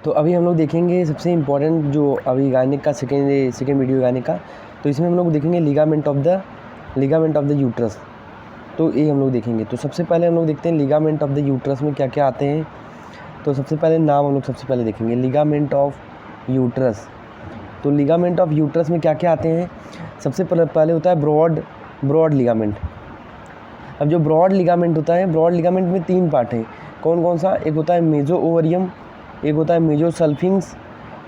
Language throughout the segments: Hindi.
तो अभी हम लोग देखेंगे सबसे इम्पोर्टेंट जो अभी गायनिक का सेकेंड वीडियो गायनिक का, तो इसमें हम लोग देखेंगे लिगामेंट ऑफ द यूट्रस। तो ये हम लोग देखेंगे। तो सबसे पहले हम लोग देखते हैं लिगामेंट ऑफ द यूट्रस में क्या क्या आते हैं। तो सबसे पहले नाम हम लोग सबसे पहले देखेंगे, लिगामेंट ऑफ यूट्रस। तो लिगामेंट ऑफ यूट्रस में क्या क्या आते हैं। सबसे पहले होता है ब्रॉड लिगामेंट। अब जो ब्रॉड लिगामेंट होता है, ब्रॉड लिगामेंट में 3 पार्ट हैं। कौन कौन सा? एक होता है मेजो ओवरियम, एक होता है मेजो सल्फिंक्स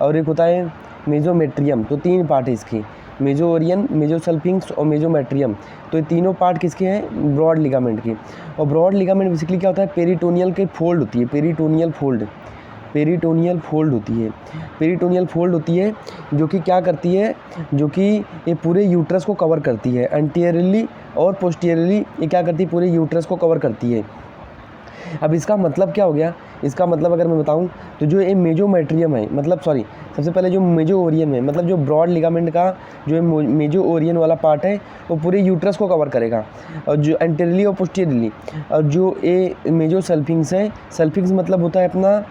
और एक होता है मेजोमेट्रियम। तो 3 पार्ट है इसकी, मेजो ओवरियन, मेजो सल्फिंक्स और मेजोमेट्रियम। तो ये तीनों पार्ट किसके हैं? ब्रॉड लिगामेंट के। और ब्रॉड लिगामेंट बेसिकली क्या होता है? पेरिटोनियल के फोल्ड होती है, पेरिटोनियल फोल्ड होती है जो कि क्या करती है, जो कि ये पूरे यूट्रस को कवर करती है। एंटीरियरली और पोस्टीरियरली ये क्या करती है? पूरे यूट्रस को कवर करती है। अब इसका मतलब क्या हो गया? इसका मतलब अगर मैं बताऊं तो जो ये मेजोमेट्रियम है, मतलब सॉरी, सबसे पहले जो मेजो ओरियन है, मतलब जो ब्रॉड लिगामेंट का जो मेजो ओरियन वाला पार्ट है वो पूरे यूट्रस को कवर करेगा। और जो एंटीरियरली और पोस्टीरियरली, और जो ये मेजो सल्फिंक्स है, सल्फिंक्स मतलब होता है अपना,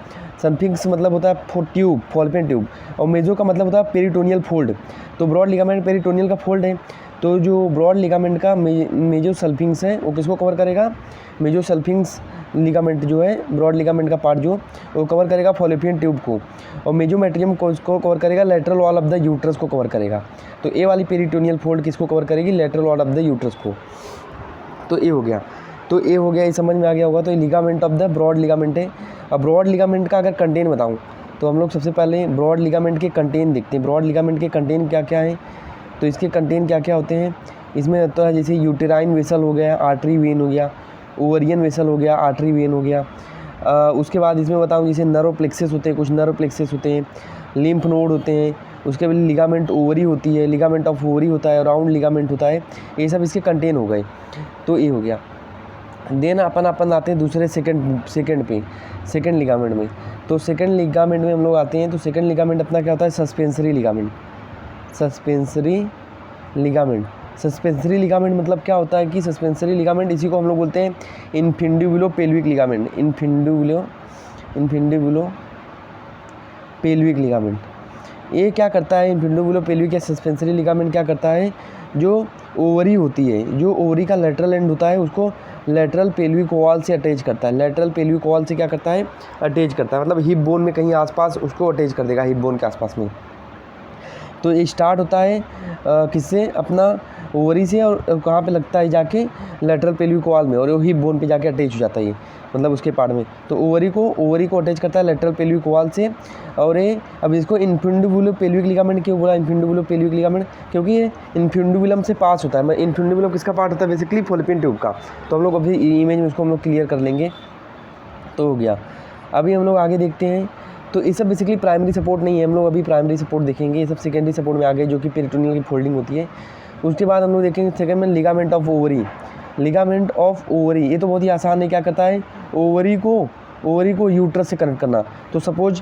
सल्फिंक्स मतलब होता है ट्यूब, फॉल्पियन ट्यूब, और मेजो का मतलब होता है पेरिटोनियल फोल्ड। तो ब्रॉड लिगामेंट पेरिटोनियल का फोल्ड है। तो जो ब्रॉड लिगामेंट का मेजो सल्फिंक्स है वो किसको कवर करेगा? मेजो सल्फिंक्स लिगामेंट जो है, ब्रॉड लिगामेंट का पार्ट जो वो कवर करेगा फॉल्पियन ट्यूब को, और मेजोमेट्रियम को कवर करेगा lateral wall of the uterus को कवर करेगा। तो ए वाली पेरिटोनियल फोल्ड किसको कवर करेगी? Lateral wall of the uterus को। तो ए हो गया, ये समझ में आ गया होगा। तो ये ligament of the broad ligament है। अब ब्रॉड लिगामेंट का अगर कंटेंट बताऊँ तो हम लोग सबसे पहले ब्रॉड लिगामेंट के कंटेंट देखते हैं। ब्रॉड लिगामेंट के कंटेंट क्या क्या है, तो इसके कंटेंट क्या क्या होते हैं। इसमें होता है जैसे यूटेराइन वेसल हो गया, आर्टरी वेन हो गया, ओवरियन वेसल हो गया, आर्टरी वेन हो गया। उसके बाद इसमें बताऊँ जैसे नर्व प्लेक्सेस होते हैं, कुछ नर्व प्लेक्सेस होते हैं, लिम्फ नोड होते हैं। उसके बाद लिगामेंट ओवरी होती है, लिगामेंट ऑफ ओवरी होता है, राउंड लिगामेंट होता है। ये सब इसके कंटेन हो गए। तो ये हो गया। देन अपन आते हैं दूसरे सेकंड लिगामेंट में। तो सेकंड लिगामेंट में हम लोग आते हैं। तो सेकंड लिगामेंट अपना क्या होता है? सस्पेंसरी लिगामेंट मतलब क्या होता है कि सस्पेंसरी लिगामेंट, इसी को हम लोग बोलते हैं इनफिंडिबुलो पेल्विक लिगामेंट। इनफिंडिबुलो पेल्विक लिगामेंट ये क्या करता है? इनफिंडिबुलो पेल्विक या सस्पेंसरी लिगामेंट क्या करता है? जो ओवरी होती है, जो ओवरी का लेटरल एंड होता है, उसको लेटरल पेल्विक वॉल से अटैच करता है। लेटरल पेल्विक वॉल से क्या करता है? अटैच करता है, मतलब हिप बोन में कहीं आसपास उसको अटैच कर देगा, हिप बोन के आसपास में। तो ये स्टार्ट होता है किससे? अपना ओवरी से, और कहाँ पे लगता है? जाके लेटरल पेल्विक वॉल में, और वो हिप बोन पे जाके अटैच हो जाता है, ये मतलब उसके पार्ट में। तो ओवरी को अटैच करता है लेटरल पेल्विक वॉल से। और ये अब इसको इनफिंडिबुलो पेल्विक लिगामेंट क्यों बोला? इनफिंडिबुलो पेल्विक लिगामेंट क्योंकि ये इनफिंडिबुलम से पास होता है। इनफिंडिबुलम किसका पार्ट होता है? बेसिकली फॉल्पियन ट्यूब का। तो हम लोग अभी इमेज में उसको हम लोग क्लियर कर लेंगे। तो हो गया। अभी हम लोग आगे देखते हैं। तो ये सब बेसिकली प्राइमरी सपोर्ट नहीं है, हम लोग अभी प्राइमरी सपोर्ट देखेंगे। ये सब सेकेंडरी सपोर्ट में आ गए, जो कि पेरिटोनियल की फोल्डिंग होती है। उसके बाद हम लोग देखेंगे सेकंड में लिगामेंट ऑफ ओवरी। ये तो बहुत ही आसान है। क्या करता है? ओवरी को यूट्रस से कनेक्ट करना। तो सपोज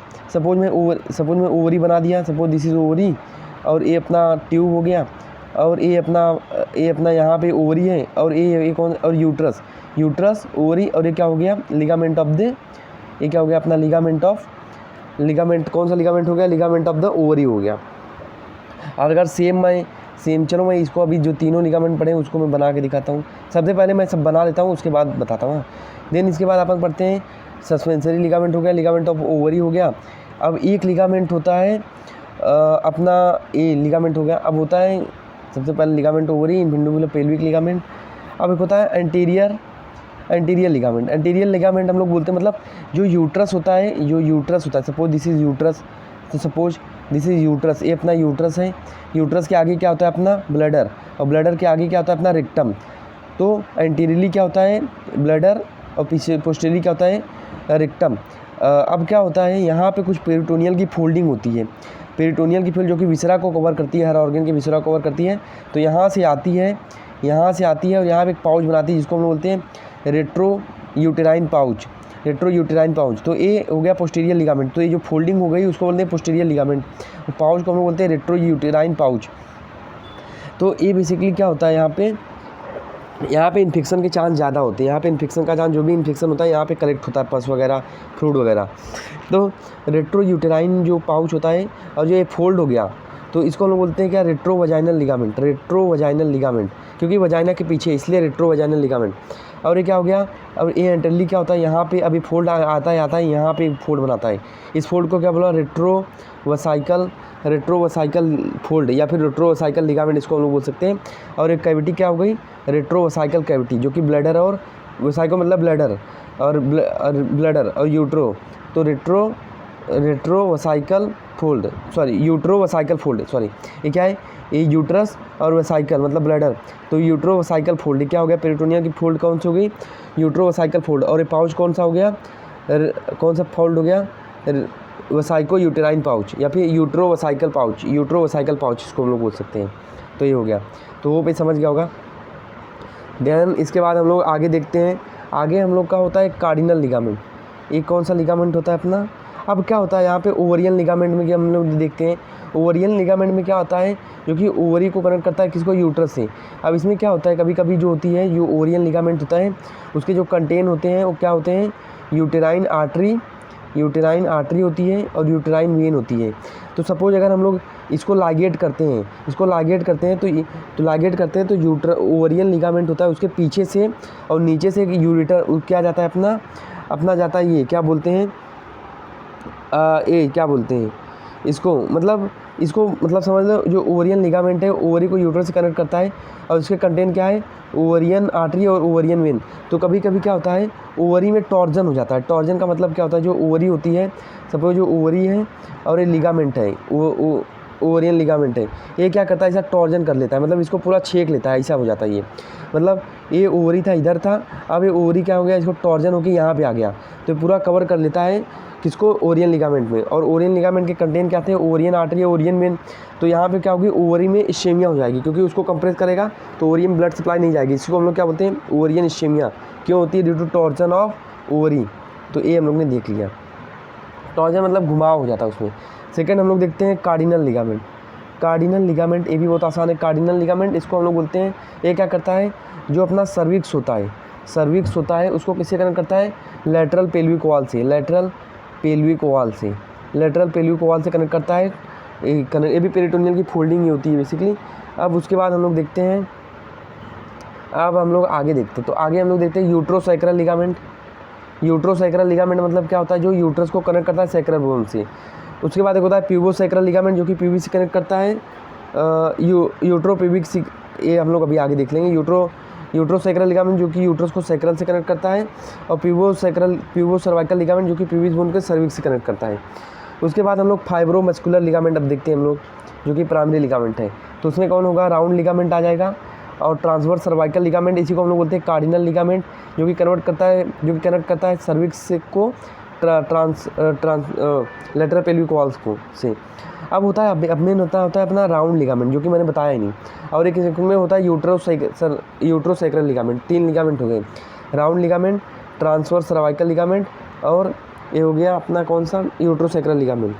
में ओवरी बना दिया, सपोज दिस इज ओवरी, और ये अपना ट्यूब हो गया, और ये अपना यहाँ पे ओवरी है, और ये कौन? और यूट्रस, ओवरी, और ये क्या हो गया? ये क्या हो गया? अपना लिगामेंट कौन सा लिगामेंट हो गया? लिगामेंट ऑफ द ओवरी हो गया। और अगर चलो मैं इसको अभी जो तीनों लिगामेंट पढ़े हैं उसको मैं बना के दिखाता हूँ। सबसे पहले मैं सब बना लेता हूँ, उसके बाद बताता हूँ। देन इसके बाद अपन पढ़ते हैं सस्पेंसरी लिगामेंट हो गया, लिगामेंट ऑफ ओवरी हो गया। अब एक लिगामेंट होता है अपना ये लिगामेंट हो गया। अब होता है सबसे पहले लिगामेंट ओवरी, इनफिंडिबुलो पेल्विक लिगामेंट। अब एक होता है एंटीरियर लिगामेंट। एंटीरियर लिगामेंट हम लोग बोलते हैं, मतलब जो यूट्रस होता है, सपोज दिस इज यूट्रस, तो सपोज दिस इज यूट्रस, ये अपना यूट्रस है। यूट्रस के आगे क्या होता है? अपना ब्लडर, और ब्लडर के आगे क्या होता है? अपना रेक्टम। तो एंटीरियरली क्या होता है? ब्लडर, और पीछे पोस्टीरियरली क्या होता है? रेक्टम। अब क्या होता है? यहाँ पे कुछ पेरिटोनियल की फोल्डिंग होती है। पेरिटोनियल की फोल्ड जो कि विसरा को कवर करती है, हर ऑर्गन के विसरा को कवर करती है। तो यहाँ से आती है, और यहाँ पे एक पाउच बनाती है, जिसको हम बोलते हैं रेट्रो यूटेराइन पाउच। तो ये हो गया पोस्टीरियर लिगामेंट। तो ये जो फोल्डिंग हो गई उसको बोलते हैं पोस्टीरियर लिगामेंट। पाउच को हम लोग बोलते हैं रेट्रो यूटेराइन पाउच। तो ये बेसिकली क्या होता है? यहाँ पे यहाँ पे इन्फेक्शन के चांस ज़्यादा होते हैं। यहाँ पे इन्फेक्शन का चांस, जो भी इन्फेक्शन होता है यहाँ पे कलेक्ट होता है, पस वगैरह, फ्लूइड वगैरह। तो रेट्रोयूटेराइन जो पाउच होता है और जो ये फोल्ड हो गया, तो इसको हम लोग बोलते हैं क्या, रेट्रोवजाइनल लिगामेंट। रेट्रोवजाइनल लिगामेंट, क्योंकि वजाइना के पीछे, इसलिए रेट्रोवजाइनल लिगामेंट। और ये क्या हो गया, अब ये एंटरली क्या होता है, यहाँ पे अभी फोल्ड आता है, यहाँ पे फोल्ड बनाता है। इस फोल्ड को क्या बोला, रेट्रोवसाइकल फोल्ड या फिर रेट्रोवसाइकल लिगामेंट इसको हम लोग बोल सकते हैं। और एक कैविटी क्या हो गई, रेट्रोवसाइकल कैविटी, जो कि ब्लैडर और वसाइको मतलब ब्लैडर और यूट्रो, तो रेट्रोवसाइकल फोल्ड, यूट्रोवसाइकल फोल्ड, ये क्या है, ये यूट्रस और वसाइकल मतलब ब्लैडर, तो यूट्रोवसाइकल फोल्ड। ये क्या हो गया, पेरिटोनियम की फोल्ड कौन सी हो गई, यूट्रोवसाइकल फोल्ड। और ये पाउच कौन सा हो गया, कौन सा फोल्ड हो गया, वसाइको यूटेराइन पाउच या फिर यूट्रोवसाइकल पाउच इसको हम लोग बोल सकते हैं। तो ये हो गया, तो वो पे समझ गया होगा। देन इसके बाद हम लोग आगे देखते हैं, आगे हम लोग का होता है कार्डिनल लिगामेंट। ये कौन सा लिगामेंट होता है अपना, अब क्या होता है यहाँ पे ओवरियन लिगामेंट में, क्या हम लोग देखते हैं, ओवरियन लिगामेंट में क्या होता है, जो कि ओवरी को कनेक्ट करता है किसको, यूट्रस से। अब इसमें क्या होता है, कभी कभी जो होती है, जो ओवरियन लिगामेंट होता है, उसके जो कंटेन होते हैं वो क्या होते हैं, यूटेराइन आर्टरी होती है और यूटेराइन वेन होती है। तो सपोज अगर हम लोग इसको लाइगेट करते हैं, तो ओवरियन लिगामेंट होता है, उसके पीछे से और नीचे से यूरेटर क्या जाता है, अपना जाता है, ये क्या बोलते हैं, क्या बोलते हैं इसको मतलब समझ लो, जो ओवरियन लिगामेंट है ओवरी को यूट्रस से कनेक्ट करता है और उसके कंटेंट क्या है, ओवरियन आर्टरी और ओवरियन वेन। तो कभी कभी क्या होता है, ओवरी में टॉर्जन हो जाता है। टॉर्जन का मतलब क्या होता है, जो ओवरी होती है, सपोज जो ओवरी है और ये लिगामेंट है, ओवरियन लिगामेंट है, ये क्या करता है, ऐसा टॉर्जन कर लेता है, मतलब इसको पूरा छेक लेता है, ऐसा हो जाता है ये। मतलब ये ओवरी था, इधर था, अब ये ओवरी क्या हो गया, इसको टॉर्जन होकर यहाँ पे आ गया, तो पूरा कवर कर लेता है किसको, ओवरियन लिगामेंट में। और ओवरियन लिगामेंट के कंटेंट क्या थे, ओवरियन आर्टरी, ओवरियन वेन। तो यहाँ पे क्या होगी, ओवरी में इश्केमिया हो जाएगी, क्योंकि उसको कंप्रेस करेगा तो ओवरी में ब्लड सप्लाई नहीं जाएगी। इसको हम लोग क्या बोलते हैं, ओवरियन इश्केमिया। क्यों होती है, due to torsion of ovary. तो ये हम लोग ने देख लिया, टॉर्जन मतलब घुमाव हो जाता है उसमें। सेकंड हम लोग देखते हैं कार्डिनल लिगामेंट। ये भी बहुत आसान है। कार्डिनल लिगामेंट इसको हम लोग बोलते हैं, ये क्या करता है, जो अपना सर्विक्स होता है उसको किससे कनेक्ट करता है, लेटरल पेल्विक वॉल से कनेक्ट करता है। ये भी पेरिटोनियल की फोल्डिंग ही होती है बेसिकली। अब उसके बाद हम लोग देखते हैं, अब हम लोग आगे देखते हैं, तो आगे हम लोग देखते हैं यूट्रोसैक्रल लिगामेंट। मतलब क्या होता है, जो यूट्रस को कनेक्ट करता है सैक्रल बोन से। उसके बाद एक होता है प्यूबोसैक्रल लिगामेंट, जो कि प्यूबिक से कनेक्ट करता है यूट्रोप्यूबिक, ये हम लोग अभी आगे देख लेंगे। यूट्रोसैक्रल लिगामेंट जो कि यूट्रस को सैक्रल से कनेक्ट करता है, और प्यूबोसर्वाइकल लिगामेंट जो कि प्यूबिस बोन के सर्विक्स से कनेक्ट करता है। उसके बाद हम लोग फाइब्रोमस्कुलर लिगामेंट अब देखते हैं हम लोग, जो कि प्राइमरी लिगामेंट है। तो उसमें कौन होगा, राउंड लिगामेंट आ जाएगा। और ट्रांसवर्स सर्वाइकल लिगामेंट, इसी को हम लोग बोलते हैं कार्डिनल लिगामेंट, जो कि कनेक्ट करता है सर्विक्स को लेटरल पेल्विक वॉल्स को से। अब होता है अपने होता है अपना राउंड लिगामेंट, जो कि मैंने बताया ही नहीं। और एक में होता है यूट्रोसैक्रल लिगामेंट। 3 लिगामेंट हो गए, round ligament, transverse cervical ligament, और ये हो गया अपना कौन सा, यूट्रोसैक्रल लिगामेंट।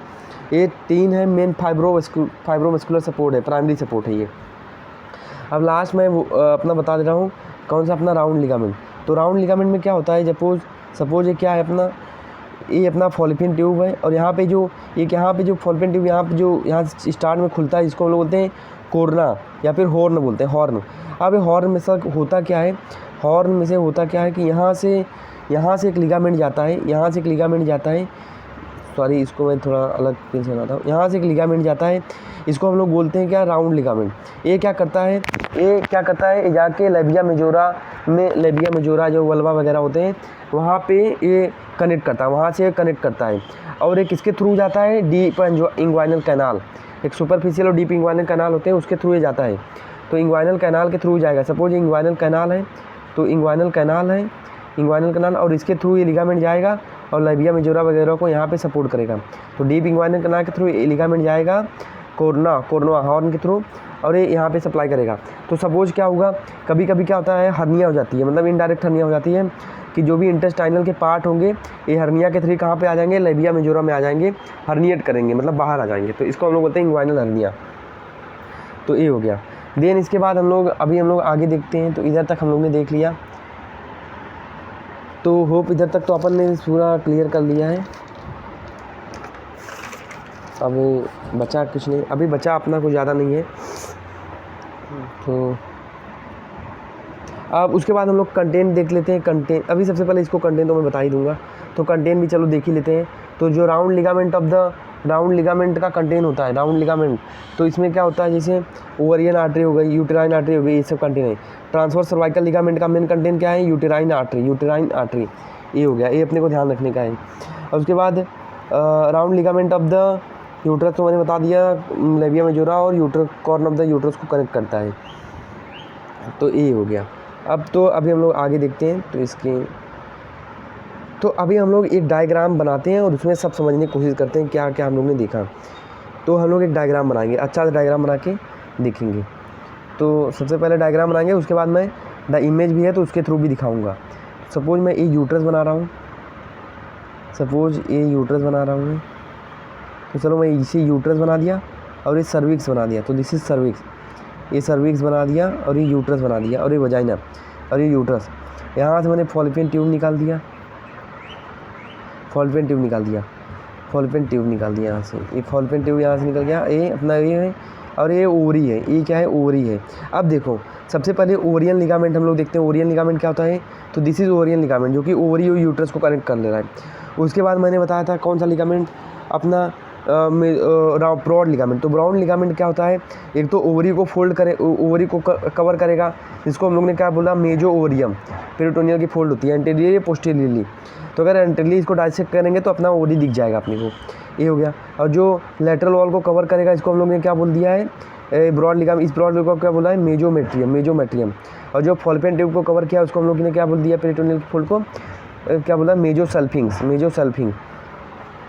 ये 3 है मेन फाइब्रोमस्कुलर सपोर्ट है, प्राइमरी सपोर्ट है ये। अब लास्ट में अपना बता दे रहा हूँ कौन सा, अपना राउंड लिगामेंट। तो राउंड लिगामेंट में क्या होता है, सपोज ये क्या है अपना, ये अपना फॉलिपिन ट्यूब है, और यहाँ पे जो फॉलिपिन ट्यूब यहाँ स्टार्ट में खुलता है, इसको हम लोग बोलते हैं कोरना या फिर हॉर्न बोलते हैं, हॉर्न। अब ये हॉर्न में से होता क्या है, कि यहाँ से एक लिगामेंट जाता है, सॉरी इसको मैं थोड़ा अलग पेन से बनाता हूँ। यहाँ से एक लिगामेंट जाता है, इसको हम लोग बोलते हैं क्या, राउंड लिगामेंट। ये क्या करता है, जाके लेबिया मेजोरा जो वल्वा वगैरह होते हैं वहाँ पे ये कनेक्ट करता है। और ये किसके थ्रू जाता है, डीप इंग्वाइनल कैनाल। एक सुपरफिशियल और डीप इंग्वाइनल कैनाल होते हैं, उसके थ्रू ये जाता है। तो इंग्वाइनल कैनाल के थ्रू जाएगा। सपोज इंग्वाइनल कैनाल है, तो इंग्वाइनल कैनाल और इसके थ्रू ये लिगामेंट जाएगा और लेबिया मेजोरा वगैरह को यहाँ पे सपोर्ट करेगा। तो डीप इंग्वाइनल कैनाल के थ्रू ये लिगामेंट जाएगा कोरना हॉर्न के थ्रू, और ये यहाँ पे सप्लाई करेगा। तो सपोज क्या होगा, कभी कभी क्या होता है, हर्निया हो जाती है, मतलब इनडायरेक्ट हर्निया हो जाती है, कि जो भी इंटेस्टाइनल के पार्ट होंगे ये हर्निया के थ्रू कहाँ पे आ जाएंगे, लेबिया मेजोरा में आ जाएंगे, हर्निएट करेंगे, मतलब बाहर आ जाएंगे। तो इसको हम लोग बोलते हैं इंग्वाइनल हर्निया। तो ये हो गया। देन इसके बाद हम लोग आगे देखते हैं। तो इधर तक हम लोग ने देख लिया, तो होप इधर तक तो अपन ने पूरा क्लियर कर लिया है। अब बचा कुछ नहीं, अभी बचा अपना कुछ ज़्यादा नहीं है। तो अब उसके बाद हम लोग कंटेंट देख लेते हैं। कंटेंट अभी सबसे पहले इसको कंटेंट तो मैं बता ही दूंगा, तो कंटेंट भी चलो देख ही लेते हैं। तो जो राउंड लिगामेंट का कंटेंट होता है, राउंड लिगामेंट, तो इसमें क्या होता है, जैसे ओवरियन आर्टरी हो गई, यूटेराइन आर्टरी हो गई, ये सब कंटेंट है। ट्रांसवर्स सर्वाइकल लिगामेंट का मेन कंटेंट क्या है, यूटेराइन आर्टरी, ये हो गया, ये अपने को ध्यान रखने का है। और उसके बाद round ligament of the uterus तो मैंने बता दिया, लेबिया मेजोरा और कॉर्न ऑफ द यूट्रस को कनेक्ट करता है, तो ये हो गया। अब तो अभी हम लोग आगे देखते हैं। तो अभी हम लोग एक डायग्राम बनाते हैं और उसमें सब समझने की कोशिश करते हैं क्या क्या हम लोग ने देखा। तो हम लोग एक डायग्राम बनाएंगे, अच्छा डायग्राम बना के देखेंगे। तो सबसे पहले डायग्राम बनाएंगे, उसके बाद मैं द इमेज भी है तो उसके थ्रू भी दिखाऊंगा। सपोज मैं ये यूट्रस बना रहा हूँ, मैं, तो चलो मैं इसे यूट्रस बना दिया और ये सर्विक्स बना दिया, तो दिस इज सर्विक्स, ये सर्विक्स बना दिया और ये यूट्रस बना दिया और ये वजाइना और ये यूट्रस। यहाँ से मैंने फॉल्पियन ट्यूब निकाल दिया, फॉल्पियन ट्यूब निकाल दिया यहाँ से, ये फॉल्पियन ट्यूब यहाँ से निकल गया, ये अपना ये है और ये ओवरी है, ये क्या है, ओवरी है। अब देखो सबसे पहले ओवरियन लिगामेंट हम लोग देखते हैं। ओवरियन लिगामेंट क्या होता है, तो दिस इज ओवरियन लिगामेंट, जो कि ओवरी और यूट्रस को कनेक्ट कर ले रहा है। उसके बाद मैंने बताया था कौन सा लिगामेंट, अपना ब्रॉड लिगामेंट। तो ब्रॉड लिगामेंट क्या होता है, एक तो ओवरी को फोल्ड करे, ओवरी को कवर करेगा, जिसको हम लोग ने क्या बोला, मेजो ओवरियम, पेरिटोनियल की फोल्ड होती है एंटीरियर पोस्टीरियरली। तो अगर एंटीरियरली इसको डाइसेक्ट करेंगे तो अपना ओवरी दिख जाएगा अपने को, ये हो गया। और जो लेटरल वॉल को कवर करेगा, इसको हम लोग ने क्या बोल दिया है, ब्रॉड लिगामेंट। इस ब्रॉड को क्या बोला है, मेजोमेट्रियम। और जो फॉल्पियन ट्यूब को कवर किया उसको हम लोग ने क्या बोल दिया, पेरिटोनियल की फोल्ड को क्या बोला, मेजोसल्फिंग।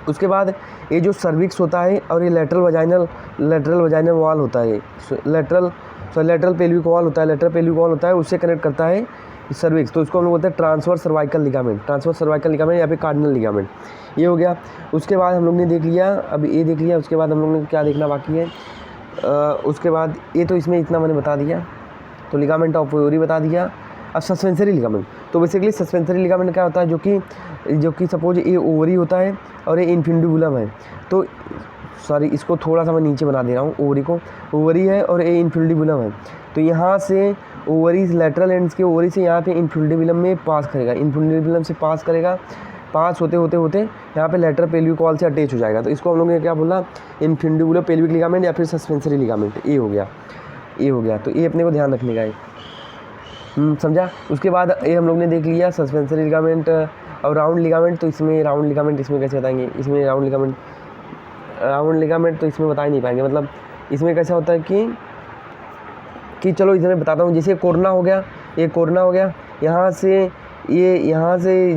उसके बाद ये जो सर्विक्स होता है और ये लेटरल वजाइनल वॉल होता है, लेटरल पेल्विक वॉल होता है, उससे कनेक्ट करता है सर्विक्स। तो इसको हम लोग बोलते हैं ट्रांसवर्स सर्वाइकल लिगामेंट या फिर कार्डिनल लिगामेंट, ये हो गया। उसके बाद हम लोग ने देख लिया, अब ये देख लिया। उसके बाद हम लोग ने क्या देखना बाकी है, उसके बाद ये तो इसमें इतना मैंने बता दिया, तो लिगामेंट ऑफ ओवरी बता दिया। अब सस्पेंसरी लिगामेंट, तो बेसिकली सस्पेंसरी लिगामेंट क्या होता है, जो कि सपोज ये ओवरी होता है और ये इन्फिंडिबुलम है। तो सॉरी, इसको थोड़ा सा मैं नीचे बना दे रहा हूँ, ओवरी को, ओवरी है और ये इन्फिंडिबुलम है। तो यहाँ से ओवरी लेटरल एंड्स के ओवरी से यहाँ पे इन्फिंडिबुलम में पास करेगा, इन्फिंडिबुलम से पास होते यहाँ पे लेटरल पेल्विक वॉल से अटैच हो जाएगा। तो इसको हम लोग ने क्या बोला, इन्फिंडिबुलर पेल्विक लिगामेंट या फिर सस्पेंसरी लिगामेंट, ये हो गया। तो ये अपने को ध्यान रखने का है, समझा। उसके बाद ये हम लोग ने देख लिया सस्पेंसरी लिगामेंट और राउंड लिगामेंट। तो इसमें राउंड लिगामेंट इसमें कैसे बताएंगे, इसमें राउंड लिगामेंट तो इसमें बता ही नहीं पाएंगे। मतलब इसमें कैसा होता है कि चलो इसमें बताता हूँ। जैसे कोरोना हो गया, यहाँ से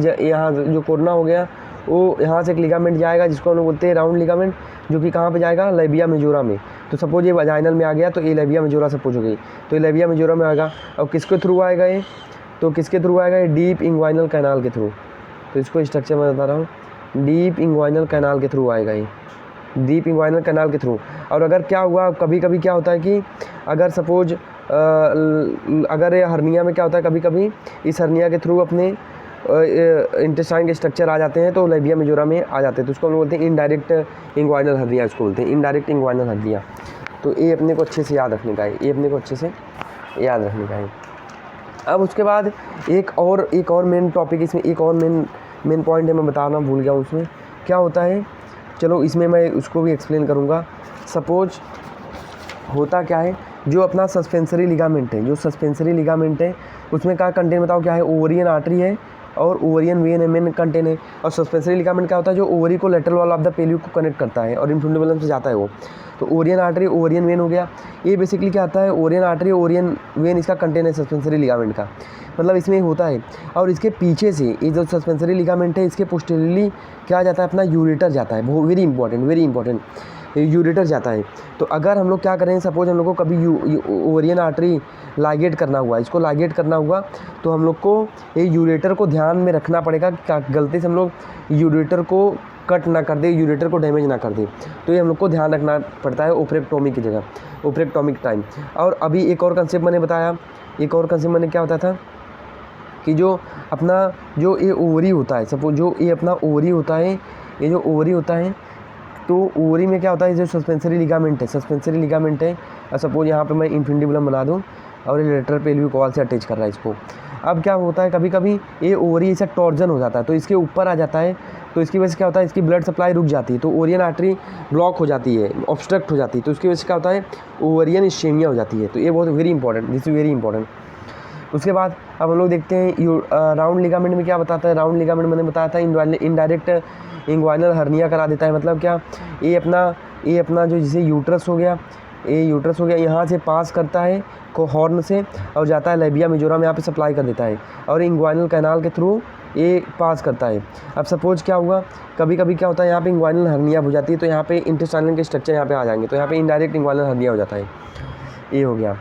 जो कोरोना हो गया वो यहाँ से एक लिगामेंट जाएगा जिसको हम लोग बोलते हैं राउंड लिगामेंट, जो कि कहाँ पे जाएगा, लेबिया मेजोरा में। तो सपोज ये वजाइनल में आ गया तो ये लेबिया मेजोरा सपोज हो गई, तो ये लेबिया मेजोरा में आएगा। और किसके थ्रू आएगा ये, डीप इंग्वाइनल कैनाल के थ्रू। तो इसको स्ट्रक्चर मैं बता रहा हूँ, डीप इंग्वाइनल कैनाल के थ्रू आएगा ये, और अगर क्या हुआ, कभी कभी क्या होता है कि अगर सपोज अगर ये हर्निया में क्या होता है, कभी कभी इस हर्निया के थ्रू अपने इंटेस्टाइन के स्ट्रक्चर आ जाते हैं तो लेबिया मेजोरा में आ जाते हैं। तो उसको हम बोलते हैं इनडायरेक्ट इंग्वाइनल हर्निया, इसको बोलते हैं इनडायरेक्ट इंग्वाइनल हर्निया। तो ये अपने को अच्छे से याद रखने का है, अब उसके बाद एक और मेन टॉपिक, इसमें एक और मेन पॉइंट है, मैं बताना भूल गया हूँ। उसमें क्या होता है, चलो इसमें मैं उसको भी एक्सप्लेन करूँगा। सपोज होता क्या है, जो अपना सस्पेंसरी लिगामेंट है, उसमें क्या कंटेंट बताओ क्या है, ओवरियन आर्टरी है और ओवरियन वेन मेन कंटेंट है। और सस्पेंसरी लिगामेंट क्या होता है, जो ओवरी को lateral wall of the pelvic को कनेक्ट करता है और इन्फिंडिबुलम से जाता है वो। तो ओवरियन आर्टरी, ओवरियन वेन हो गया। ये बेसिकली क्या आता है, ओवरियन आर्टरी, ओवरियन वेन, इसका कंटेंट है सस्पेंसरी लिगामेंट का, मतलब इसमें होता है। और इसके पीछे से ये जो सस्पेंसरी लिगामेंट है, इसके पोस्टीरियरली क्या जाता है, अपना यूरेटर जाता है। बहुत वेरी इंपॉर्टेंट, यूरेटर जाता है। तो अगर हम लोग क्या करें, सपोज हम लोग को कभी ओवरियन आर्टरी लाइगेट करना हुआ, इसको लाइगेट करना हुआ, तो हम लोग को ये यूरेटर को ध्यान में रखना पड़ेगा कि गलती से हम लोग यूरेटर को कट ना कर दे, यूरेटर को डैमेज ना कर दे। तो ये हम लोग को ध्यान रखना पड़ता है ओपरेक्टोमी की जगह, ओपरेक्टोमिक टाइम। और अभी एक और कंसेप्ट मैंने बताया, एक और कंसेप्ट मैंने क्या बताया था कि जो अपना जो ये ओवरी होता है, सपोज जो ये अपना ओवरी होता है, ये जो ओवरी होता है, तो ओवरी में क्या होता है, जो सस्पेंसरी लिगामेंट है, सस्पेंसरी लिगामेंट है, और सपोज यहाँ पे मैं इन्फिंडिबुलम बना दूँ और ये लेटरल पेल्विक वॉल से अटैच कर रहा है इसको। अब क्या होता है, कभी कभी ये ओवरी ऐसा टॉर्जन हो जाता है, तो इसके ऊपर आ जाता है, तो इसकी वजह से क्या होता है, इसकी ब्लड सप्लाई रुक जाती है, तो ओवरियन आर्टरी ब्लॉक हो जाती है, ऑब्स्ट्रक्ट हो जाती है, तो इसकी वजह से क्या होता है, ओवरियन इस्चेमिया हो जाती है। तो ये बहुत very important, this is very important. उसके बाद अब हम लोग देखते हैं राउंड लिगामेंट में क्या बताता है। राउंड लिगामेंट मैंने बताया था इनडायरेक्ट इंग्वाइनल हर्निया करा देता है। मतलब क्या, ये अपना जो जैसे यूट्रस हो गया, ये यूट्रस हो गया, यहाँ से पास करता है को हॉर्न से और जाता है लेबिया मेजोरम, यहाँ पे सप्लाई कर देता है और इंग्वाइनल कैनाल के थ्रू ये पास करता है। अब सपोज क्या हुआ, कभी कभी क्या होता है, यहाँ पे इंग्वाइनल हर्निया हो जाती है, तो यहाँ पे इंटेस्टाइनल के स्ट्रक्चर यहाँ पे आ जाएंगे, तो यहाँ पे इनडायरेक्ट इंग्वाइनल हर्निया हो जाता है। ये हो गया,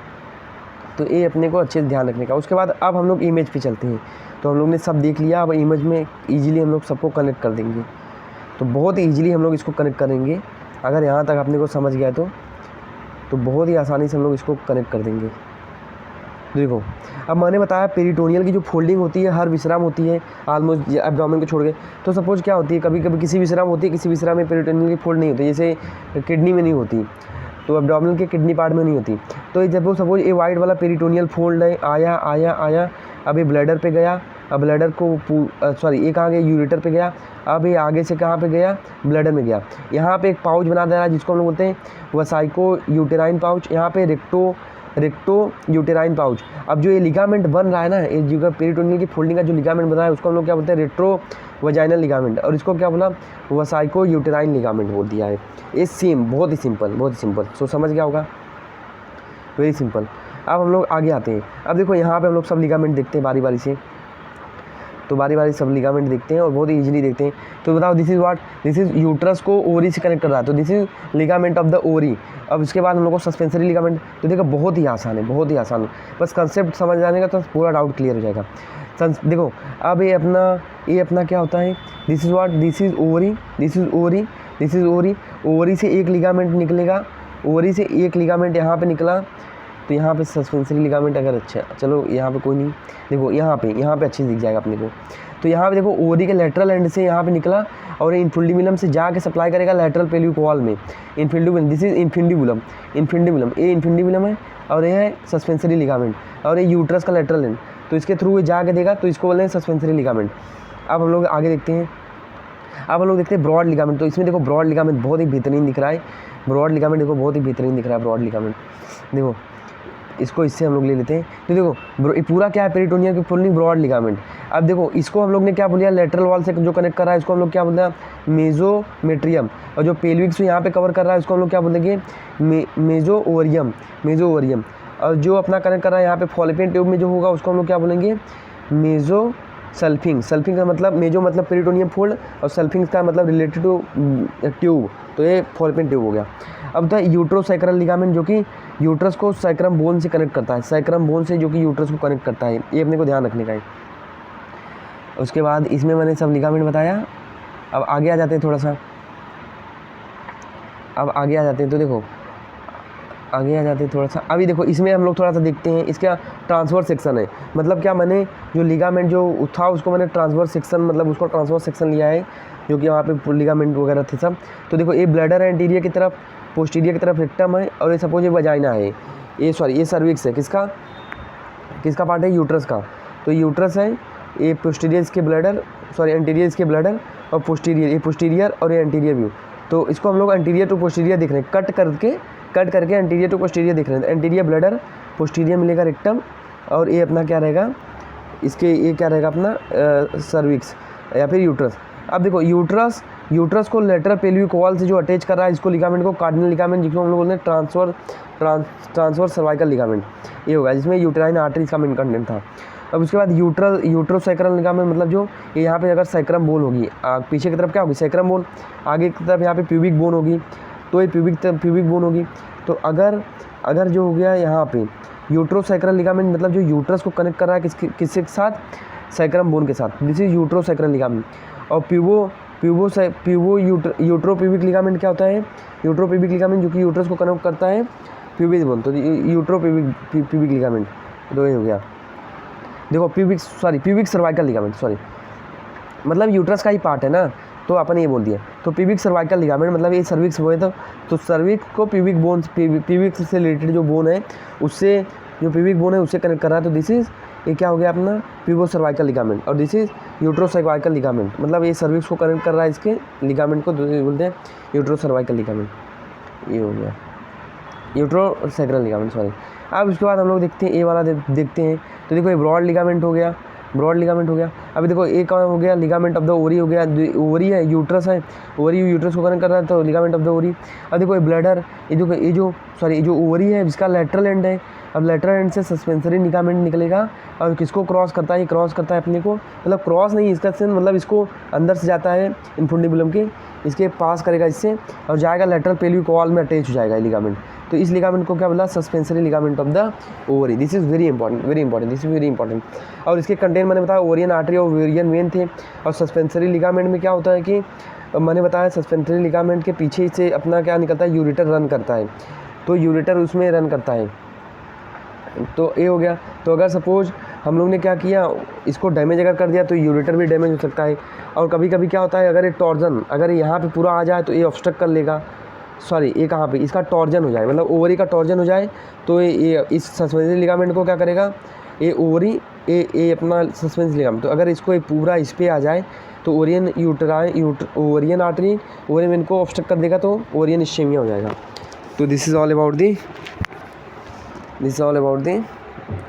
तो ये अपने को अच्छे से ध्यान रखने का। उसके बाद अब हम लोग इमेज पे चलते हैं। तो हम लोग ने सब देख लिया, अब इमेज में ईजिली हम लोग सबको कनेक्ट कर देंगे। तो बहुत ईजिली हम लोग इसको कनेक्ट करेंगे, अगर यहाँ तक अपने को समझ गया तो बहुत ही आसानी से हम लोग इसको कनेक्ट कर देंगे। देखो, अब मैंने बताया पेरिटोनियल की जो फोल्डिंग होती है हर विश्राम होती है ऑलमोस्ट एब्डोमेन को छोड़ के। तो सपोज क्या होती है, कभी कभी किसी विश्राम होती है, किसी विश्राम में पेरिटोनियल की फोल्ड नहीं होती, जैसे किडनी में नहीं होती, तो एब्डोमिनल के किडनी पार्ट में नहीं होती। तो जब वो सपोज ये वाइट वाला पेरिटोनियल फोल्ड है, आया, अब ये ब्लैडर पे गया, अब ब्लैडर को सॉरी ये कहाँ गया, यूरेटर पे गया, अब ये आगे से कहाँ पे गया, ब्लैडर में गया। यहाँ पे एक पाउच बना दे रहा है जिसको हम लोग बोलते हैं वसाइको यूटेराइन पाउच, यहाँ पे रेक्टो यूटेराइन पाउच। अब जो ये लिगामेंट बन रहा है ना, ये जो पेरिटोनियल की फोल्डिंग का जो लिगामेंट बन रहा है उसको हम लोग क्या बोलते हैं, रेट्रो वजाइनल लिगामेंट, और इसको क्या बोला, वसाइको यूटेराइन लिगामेंट बोल दिया है। ये सेम, बहुत ही सिंपल। सो समझ गया होगा, वेरी सिंपल। अब हम लोग आगे आते हैं। अब देखो यहाँ पे हम लोग सब लिगामेंट देखते हैं बारी बारी से, तो बारी बारी सब लिगामेंट देखते हैं और बहुत ही ईजिली देखते हैं। तो बताओ, this is what, this is uterus को ओवरी से कनेक्ट कर रहा है, तो this is ligament of the ovary. अब इसके बाद हम लोग को सस्पेंसरी लिगामेंट, तो देखो बहुत ही आसान है, बस कंसेप्ट समझ जाने का तो पूरा डाउट क्लियर हो जाएगा। देखो अब ये अपना क्या होता है, this is what, this is ovary. Ovary से एक लिगामेंट निकलेगा, ओवरी से एक लिगामेंट यहाँ पे निकला, तो यहाँ पे सस्पेंसरी लिगामेंट अगर अच्छा, चलो यहाँ पे कोई नहीं, देखो यहाँ पे अच्छे से दिख जाएगा अपने को। तो यहाँ पे देखो ओवरी के लेटरल एंड से यहाँ पे निकला और ये इन्फिंडिबुलम से जाके सप्लाई करेगा लेटरल पेल्विक वॉल में। इन्फिंडिबुलम, दिस इज इन्फिंडिबुलम, ये इन्फिंडिबुलम है और ये है सस्पेंसरी लिगामेंट, और ये यूट्रस का लेटरल एंड, तो इसके थ्रू ये जाके देगा, तो इसको बोलते हैं सस्पेंसरी लिगामेंट। अब हम लोग आगे देखते हैं, ब्रॉड लिगामेंट। तो इसमें देखो ब्रॉड लिगामेंट बहुत ही बेहतरीन दिख रहा है, ब्रॉड लिगामेंट देखो इसको इससे हम लोग ले लेते हैं। तो देखो ये पूरा क्या है, पेरिटोनियल की फोल्डिंग ब्रॉड लिगामेंट। अब देखो इसको हम लोग ने क्या बोलिया, लेटरल वॉल से जो कनेक्ट कर रहा है इसको हम लोग क्या बोलते हैं, मेजोमेट्रियम, और जो पेल्विक से यहाँ पे कवर कर रहा है इसको हम लोग क्या बोलेंगे, मेजो ओवरियम, और जो अपना कनेक्ट कर रहा है यहाँ पे फॉलोपियन ट्यूब में जो होगा उसको हम लोग क्या बोलेंगे, मेजो सल्फिंग का मतलब मेजो मतलब पेरिटोनियम फोल्ड और सल्फिंग का मतलब रिलेटेड टू ट्यूब, तो ये फॉलोपियन ट्यूब हो गया। अब था यूट्रोसैक्रल लिगामेंट, जो कि यूट्रस को सैक्रम बोन से कनेक्ट करता है, सैक्रम बोन से जो कि यूट्रस को कनेक्ट करता है, ये अपने को ध्यान रखने का है। उसके बाद इसमें मैंने सब लिगामेंट बताया। अब आगे आ जाते हैं थोड़ा सा, तो देखो आगे आ जाते हैं थोड़ा सा। अभी देखो इसमें हम लोग थोड़ा सा देखते हैं, इसका ट्रांसवर्स सेक्शन है, मतलब क्या, मैंने जो लिगामेंट जो था उसको मैंने ट्रांसवर्स सेक्शन, मतलब उसको ट्रांसवर्स सेक्शन लिया है, जो कि वहाँ पे लिगामेंट वगैरह थे सब। तो देखो ये ब्लैडर है एंटीरियर की तरफ, पोस्टीरियर की तरफ रेक्टम है, और ये सपोज ये वजाइना है, ये सर्विक्स है, किसका पार्ट है, यूट्रस का। तो यूट्रस है, ये पोस्टीरियर इसके ब्लैडर, एंटीरियर इसके ब्लैडर, और पोस्टीरियर और ये एंटीरियर व्यू। तो इसको हम लोग एंटीरियर टू पोस्टीरियर देख रहे हैं, कट करके एंटीरियर टू पोस्टीरियर देख रहे हैं। एंटीरियर ब्लैडर, पोस्टीरियर मिलेगा रेक्टम, और ये अपना क्या रहेगा, ये क्या रहेगा अपना सर्विक्स या फिर यूट्रस। अब देखो यूट्रस को लेटरल पेल्विक वॉल से जो अटैच कर रहा है इसको लिगामेंट को कार्डिनल लिगामेंट, जिसको हम लोग बोलते हैं ट्रांसवर्स सर्वाइकल लिगामेंट, ये होगा, जिसमें यूटेराइन आर्टरीज का मेन कंटेंट था। अब उसके बाद यूट्रोसैक्रल लिगामेंट, मतलब जो ये यहाँ पे अगर सैक्रम बोन होगी, पीछे की तरफ क्या होगी, सैक्रम बोन, आगे की तरफ यहाँ पे प्यूबिक बोन होगी, तो ये प्यूबिक बोन होगी। तो अगर जो हो गया यहाँ पे यूट्रोसैक्रल लिगामेंट, मतलब जो यूट्रस को कनेक्ट कर रहा है किसके साथ, सैक्रम बोन के साथ, दिस इज यूट्रोसैक्रल लिगामेंट। और यूट्रोप्यूबिक लिगामेंट क्या होता है, यूट्रोप्यूबिक लिगामेंट जो कि यूट्रस को कनेक्ट करता है प्यूबिक बोन, तो यूट्रोप्यूबिक लिगामेंट तो ये हो गया। देखो प्यूबिक सर्वाइकल लिगामेंट, सॉरी मतलब यूट्रस का ही पार्ट है ना, तो अपन ये बोल दिया। तो प्यूबिक सर्वाइकल लिगामेंट मतलब ये सर्विक्स वो है, तो सर्विक्स को प्यूबिक बोन, प्यूबिक से रिलेटेड जो बोन है उससे, जो प्यूबिक बोन है उससे कनेक्ट कर रहा है, तो दिस इज, ये क्या हो गया अपना प्यूबो सर्वाइकल लिगामेंट। और दिस इज यूट्रोसर्वाइकल लिगामेंट, मतलब ये सर्विक्स को कनेक्ट कर रहा है, इसके लिगामेंट को बोलते हैं यूट्रोसर्वाइकल लिगामेंट। ये हो गया यूट्रोसैक्रल लिगामेंट, सॉरी। अब उसके बाद हम लोग देखते हैं ए वाला देखते हैं। तो देखो ये ब्रॉड लिगामेंट हो गया, अभी देखो एक हो गया लिगामेंट ऑफ द ओवरी हो गया, ओवरी है, यूट्रस है, ओवरी यूट्रस को कनेक्ट कर रहा है, तो लिगामेंट ऑफ द ओवरी। अब देखो ये ब्लैडर, ये जो ओवरी है इसका लेटरल एंड है, अब लेटरल एंड से सस्पेंसरी लिगामेंट निकलेगा और किसको क्रॉस करता है, ये क्रॉस करता है अपने को, मतलब क्रॉस नहीं इसका सेंस, मतलब इसको अंदर से जाता है इन्फुंडिबुलम के, इसके पास करेगा इससे और जाएगा लेटरल पेल्विक वॉल में अटैच हो जाएगा ये लिगामेंट। तो इस लिगामेंट को क्या बोला, suspensory ligament of the ovary. This is very important. और इसके कंटेंट मैंने बताया ओवरियन आर्टरी और ओवरियन वेन थे। और सस्पेंसरी लिगामेंट में क्या होता है कि मैंने बताया सस्पेंसरी लिगामेंट के पीछे से अपना क्या निकलता है, यूरेटर रन करता है, तो यूरेटर उसमें रन करता है। तो ये हो गया। तो अगर सपोज हम लोग ने क्या किया, इसको डैमेज अगर कर दिया तो यूरेटर भी डैमेज हो सकता है। और कभी कभी क्या होता है, अगर ये टॉर्जन अगर यहाँ पे पूरा आ जाए तो ये ऑब्स्ट्रक्ट कर लेगा, सॉरी ये कहाँ पे, इसका टॉर्जन हो जाए, मतलब ओवरी का टॉर्जन हो जाए, तो ये इस सस्पेंसरी लिगामेंट को क्या करेगा, ये ओवरी ये अपना सस्पेंसरी लिगामेंट, तो अगर इसको ये पूरा इस पे आ जाए तो ओवरियन आर्टरी ओवरियन वेन को ऑब्स्ट्रक्ट कर देगा, तो ओवरियन इस्चेमिया हो जाएगा। तो this is all about the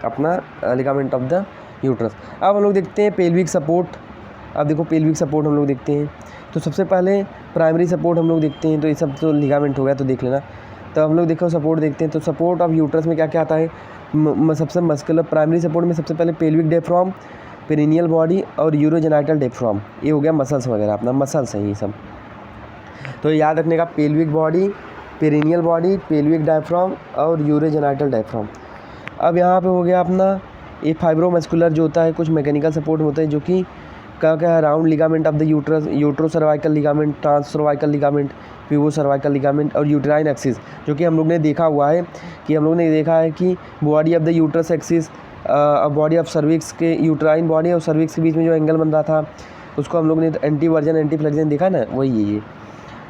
अपना लिगामेंट ऑफ द यूट्रस। अब हम लोग देखते हैं पेल्विक सपोर्ट। अब देखो पेल्विक सपोर्ट हम लोग देखते हैं, तो सबसे पहले प्राइमरी सपोर्ट हम लोग देखते हैं, तो ये सब तो लिगामेंट हो गया, तो देख लेना। तो हम लोग देखो सपोर्ट देखते हैं, तो सपोर्ट ऑफ यूट्रस में क्या क्या आता है, सबसे मस्कुलर प्राइमरी सपोर्ट में सबसे पहले पेल्विक डायफ्राम, पेरिनियल बॉडी और यूरोजेनाइटल डायफ्राम, ये हो गया मसल्स वगैरह, अपना मसल्स है ये सब। तो याद रखने का pelvic body, perineal body, pelvic diaphragm और यूरोजेनाइटल डायफ्राम। अब यहाँ पे हो गया अपना ये फाइब्रोमस्कुलर जो होता है, कुछ मैकेनिकल सपोर्ट होते हैं जो कि क्या है, round ligament of the uterus, uterocervical ligament, transcervical ligament, pubocervical ligament और यूट्राइन एक्सिस, जो कि हम लोग ने देखा हुआ है कि body of the uterus axis, body of cervix के यूट्राइन बॉडी और सर्विक्स के बीच में जो एंगल बन रहा था उसको हम लोग ने एंटी फ्लेक्शन देखा ना, वही है ये।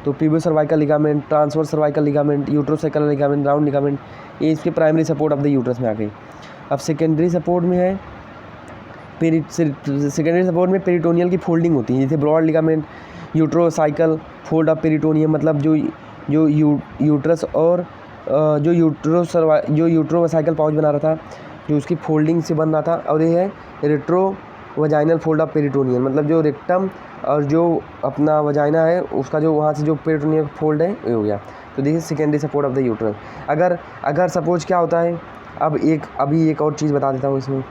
तो pubocervical ligament, transverse cervical ligament, uterosacral ligament, round ligament, ये इसके primary support of the uterus में आ गई। अब सेकेंडरी सपोर्ट में है, सेकेंडरी सपोर्ट में पेरिटोनियल की फोल्डिंग होती है, जैसे broad ligament, uterovesical fold of peritoneum, मतलब जो यूट्रस और जो यूट्रोसाइकल पाउच बना रहा था, जो उसकी फोल्डिंग से बन रहा था। और ये है retro vaginal fold of peritoneum, मतलब जो रेक्टम और जो अपना वजाइना है उसका जो वहाँ से जो पेरिटोनियल फोल्ड है ये हो गया। तो देखिए secondary support of the uterus. अगर सपोज क्या होता है, अभी एक और चीज़ बता देता हूँ इसमें,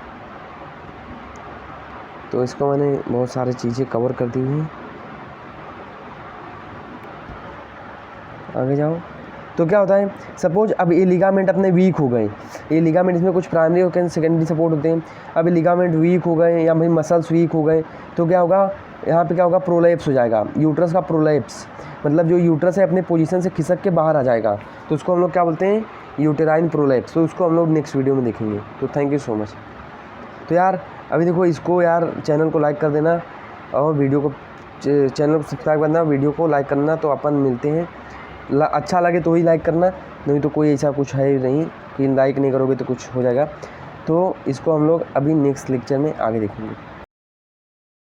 तो इसको मैंने बहुत सारी चीज़ें कवर कर दी हैं, आगे जाओ। तो क्या होता है, सपोज अब ये लिगामेंट अपने वीक हो गए, ये लिगामेंट इसमें कुछ प्राइमरी और सेकेंडरी सपोर्ट होते हैं। अब ये लिगामेंट वीक हो गए या फिर मसल्स वीक हो गए, तो क्या होगा, यहाँ पे क्या होगा, प्रोलैप्स हो जाएगा, यूट्रस का प्रोलैप्स, मतलब जो यूट्रस है अपने पोजीशन से खिसक के बाहर आ जाएगा, तो उसको हम लोग क्या बोलते हैं, यूटेराइन प्रोलैप्स। तो उसको हम लोग नेक्स्ट वीडियो में देखेंगे। तो थैंक यू सो मच। तो यार अभी देखो इसको यार चैनल को लाइक कर देना और वीडियो को चैनल को सब्सक्राइब करना, वीडियो को लाइक करना। तो अपन मिलते हैं, अच्छा लगे तो ही लाइक करना, नहीं तो कोई ऐसा कुछ है नहीं कि लाइक नहीं करोगे तो कुछ हो जाएगा। तो इसको हम लोग अभी नेक्स्ट लेक्चर में आगे देखेंगे।